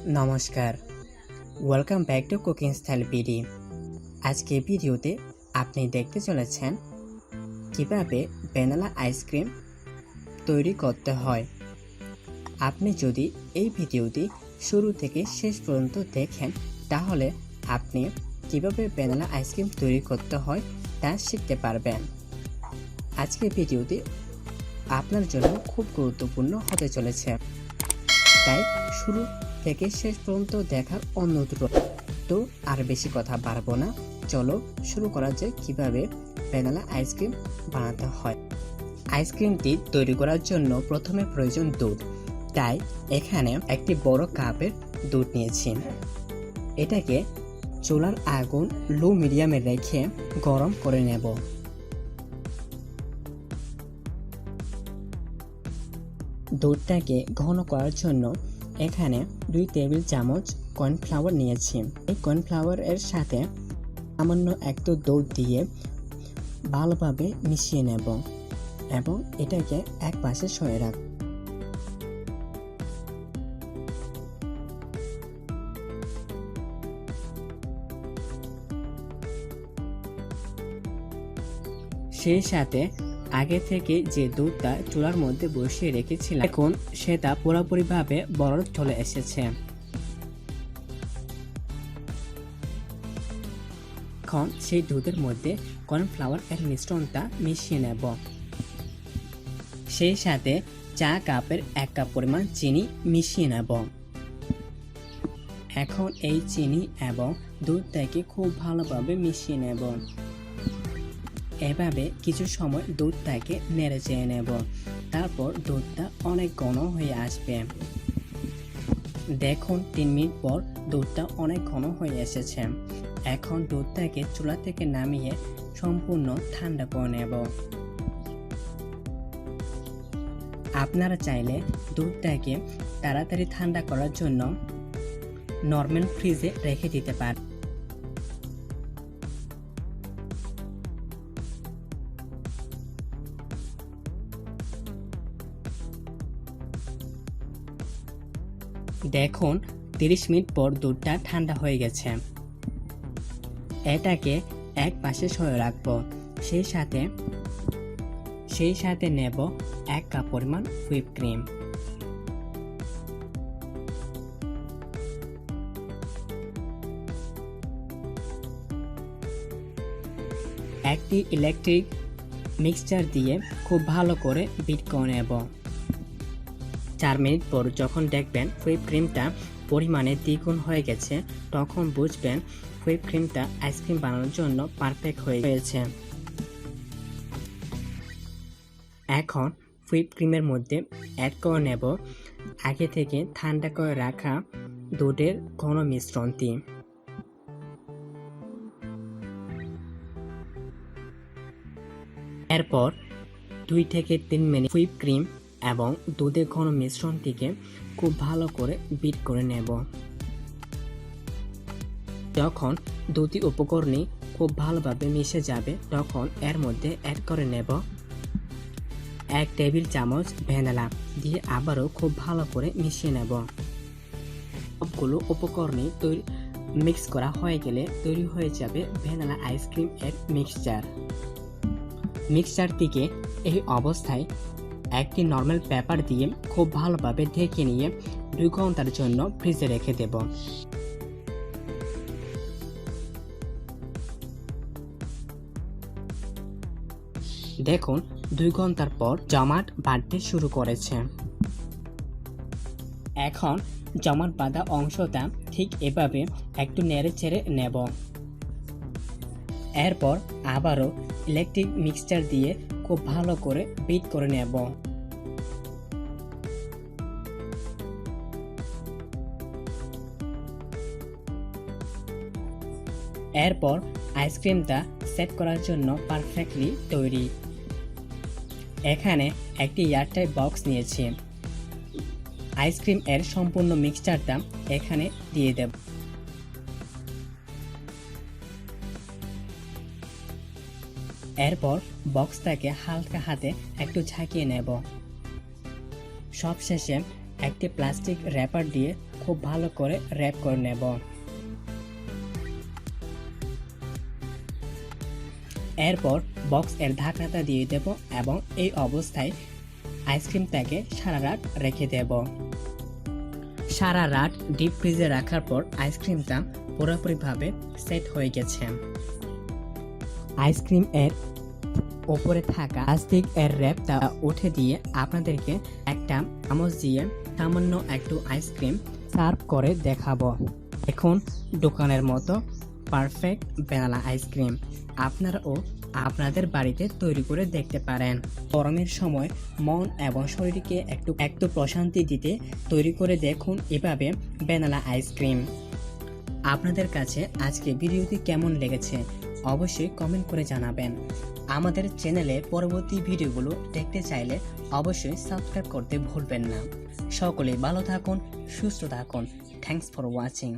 নমস্কার, welcome back to cooking style BD. আজকে ভিডিওতে আপনি দেখতে চলেছেন কিভাবে ভ্যানিলা আইসক্রিম তৈরি করতে হয়। আপনি যদি এই ভিডিওটি শুরু থেকে শেষ পর্যন্ত দেখেন তাহলে আপনি কিভাবে ভ্যানিলা আইসক্রিম তৈরি করতে হয় তা শিখতে পারবেন। আজকের ভিডিওটি আপনার জন্য খুব গুরুত্বপূর্ণ হতে চলেছে, তাই শুরু থেকে শেষ পর্যন্ত দেখার অনুরোধ রইল। তো আর বেশি কথা বাড়বো না, চলো শুরু করা যায় কিভাবে ভ্যানিলা আইসক্রিম বানাতে হয়। আইসক্রিমটি তৈরি করার জন্য প্রথমে প্রয়োজন দুধ, তাই এখানে একটি বড় কাপের দুধ নিয়েছি। এটাকে চুলার আগুন লো মিডিয়ামে রেখে গরম করে নেব। দুধটাকে ঘন করার জন্য এখানে 2 টেবিল চামচ কর্নফ্লাওয়ার নিয়েছি। এই কর্নফ্লাওয়ারের সাথে সামান্য একটু দুধ দিয়ে ভালোভাবে মিশিয়ে নেব এবং এটাকে এক পাশে সরিয়ে রাখব। সেই সাথে আগে থেকে যে দুধটা চুলার মধ্যে বসিয়ে রেখেছিলাম, এখন সেটা পুরোপুরিভাবে বরফ চলে এসেছে। এখন সেই দুধের মধ্যে কর্নফ্লাওয়ার এর মিশ্রণটা মিশিয়ে নেব। সেই সাথে চা কাপের 1 কাপ পরিমাণ চিনি মিশিয়ে নেব। এখন এই চিনি এবং দুধটাকে খুব ভালোভাবে মিশিয়ে নেব। এভাবে কিছু সময় দুধটাকে নেড়ে চেয়ে নেব। তারপর দুধটা অনেক ঘন হয়ে আসবে। দেখুন 3 মিনিট পর দুধটা অনেক ঘন হয়ে এসেছে। এখন দুধটাকে চুলা থেকে নামিয়ে সম্পূর্ণ ঠান্ডা করে নেব। আপনারা চাইলে দুধটাকে তাড়াতাড়ি ঠান্ডা করার জন্য নরমাল ফ্রিজে রেখে দিতে পারেন। দেখুন 30 মিনিট পর দুধটা ঠান্ডা হয়ে গেছে। এটাকে এক পাশে সরিয়ে রাখবো। সেই সাথে নেব 1 কাপ পরিমাণ হুইপ ক্রিম। একটি ইলেকট্রিক মিক্সচার দিয়ে খুব ভালো করে বিট করে নেব। 4 মিনিট পর যখন দেখবেন হুইপ ক্রিমটা পরিমাণে দ্বিগুণ হয়ে গেছে, তখন বুঝবেন হুইপ ক্রিমটা আইসক্রিম বানানোর জন্য পারফেক্ট হয়েছে। এখন হুইপ ক্রিমের মধ্যে অ্যাড করে নেব আগে থেকে ঠান্ডা করে রাখা দুধের ঘন মিশ্রণটি। এরপর 2 থেকে 3 মিনিট হুইপ ক্রিম এবং দুধের ঘন মিশ্রণটিকে খুব ভালো করে বিট করে নেব। যখন দুটি উপকরণই খুব ভালোভাবে মিশে যাবে, তখন এর মধ্যে অ্যাড করে নেব 1 টেবিল চামচ ভ্যানিলা দিয়ে আবারও খুব ভালো করে মিশিয়ে নেব। সবগুলো উপকরণই মিক্স করা হয়ে গেলে তৈরি হয়ে যাবে ভ্যানিলা আইসক্রিম এর মিক্সচারটিকে এই অবস্থায় একটি নরমাল পেপার দিয়ে খুব ভালোভাবে ঢেকে নিয়ে 2 ঘন্টার জন্য ফ্রিজে রেখে দেব। দেখুন 2 ঘন্টার পর জমাট বাঁধতে শুরু করেছে। এখন জমাট বাঁধা অংশটা ঠিক এভাবে একটু নেড়ে চেড়ে নেব। এরপর আবারও ইলেকট্রিক মিক্সচার দিয়ে খুব ভালো করে বিট করে নেব। এরপর আইসক্রিমটা সেট করার জন্য পারফেক্টলি তৈরি। এখানে একটি এয়ারটাইট বক্স নিয়েছি। আইসক্রিম এর সম্পূর্ণ মিক্সচারটা এখানে দিয়ে দেব। এরপর বক্সটাকে হালকা হাতে একটু ঝাঁকিয়ে নেব। সবশেষে একটি প্লাস্টিক র্যাপার দিয়ে খুব ভালো করে র্যাপ করে নেব। এরপর বক্স এর ঢাকনাটা দিয়ে দেব এবং এই অবস্থায় আইসক্রিমটাকে সারা রাত রেখে দেব। সারা রাত ডিপ ফ্রিজে রাখার পর আইসক্রিমটা পুরোপুরিভাবে সেট হয়ে গেছে। আইসক্রিম এর ওপরে থাকা প্লাস্টিক এর র্যাপটা উঠে দিয়ে আপনাদেরকে একটা চামচ দিয়ে সামান্য একটু আইসক্রিম সার্ভ করে দেখাবো। এখন দোকানের মতো পারফেক্ট ভ্যানিলা আইসক্রিম আপনারাও আপনাদের বাড়িতে তৈরি করে দেখতে পারেন। গরমের সময় মন এবং শরীরকে একটু প্রশান্তি দিতে তৈরি করে দেখুন এভাবে ভ্যানিলা আইসক্রিম। আপনাদের কাছে আজকে ভিডিওটি কেমন লেগেছে অবশ্যই কমেন্ট করে জানাবেন। আমাদের চ্যানেলে পরবর্তী ভিডিওগুলো দেখতে চাইলে অবশ্যই সাবস্ক্রাইব করতে ভুলবেন না। সকলে ভালো থাকুন, সুস্থ থাকুন। Thanks for watching.